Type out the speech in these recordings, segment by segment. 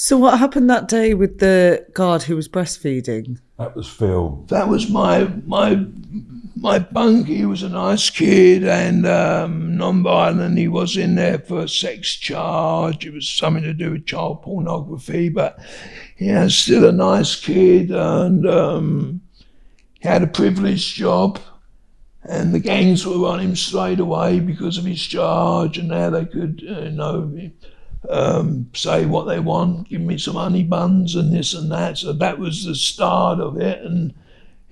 So what happened that day with the guard who was breastfeeding? That was Phil. That was my bunk. He was a nice kid and non-violent. He was in there for a sex charge. It was something to do with child pornography, but yeah, still a nice kid, and he had a privileged job. And the gangs were on him straight away because of his charge, and now they could, say what they want, give me some honey buns and this and that. So that was the start of it. And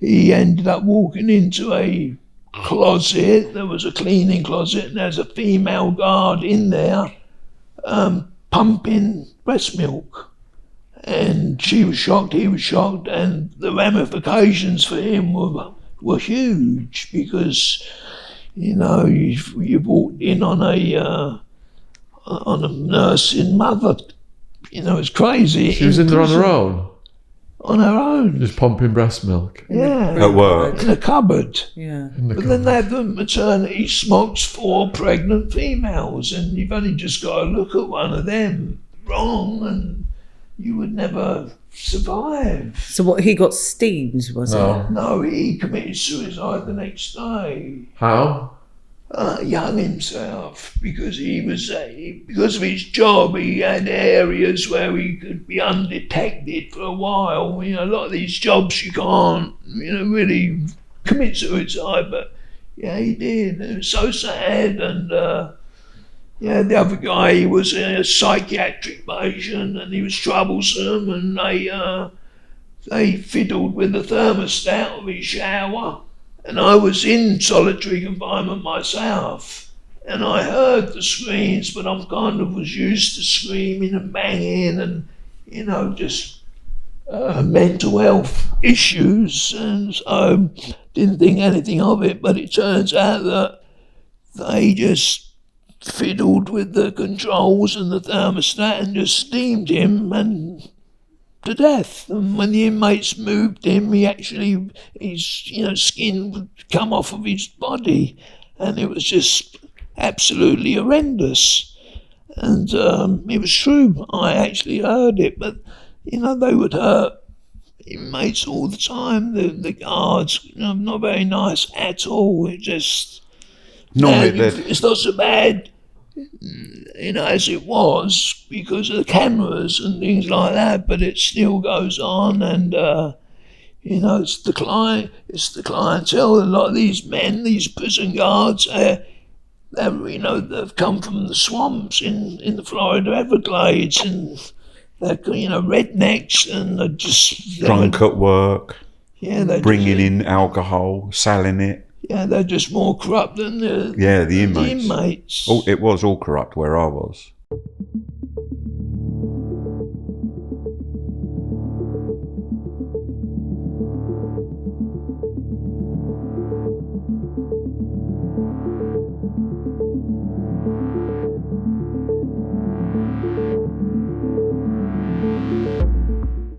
he ended up walking into a closet. There was a cleaning closet, and there's a female guard in there pumping breast milk. And she was shocked, he was shocked, and the ramifications for him were huge because, you walked in on a nursing mother. It's crazy. She was in there on her own? On her own. Just pumping breast milk? Yeah. At work. In a cupboard. Yeah. Then they have the maternity smokes for pregnant females, and you've only just got to look at one of them wrong and you would never survive. So what, he got steamed, was it? No, he committed suicide the next day. How? He hung himself because because of his job. He had areas where he could be undetected for a while. A lot of these jobs you can't, really commit suicide. But yeah, he did. It was so sad. And the other guy, he was a psychiatric patient, and he was troublesome. And they fiddled with the thermostat of his shower. And I was in solitary confinement myself, and I heard the screams, but I was used to screaming and banging and, just mental health issues, and so didn't think anything of it. But it turns out that they just fiddled with the controls and the thermostat and just steamed him to death. And when the inmates moved him, his skin would come off of his body, and it was just absolutely horrendous. And it was true. I actually heard it, but they would hurt inmates all the time. The guards, not very nice at all. It just it's not so bad. As it was because of the cameras and things like that, but it still goes on, and it's the clientele. A lot of these men, these prison guards, they've come from the swamps in the Florida Everglades, and they're rednecks, and they're just Drunk at work. Yeah, they're bringing in alcohol, selling it. Yeah, they're just more corrupt than the inmates. inmates. It was all corrupt where I was.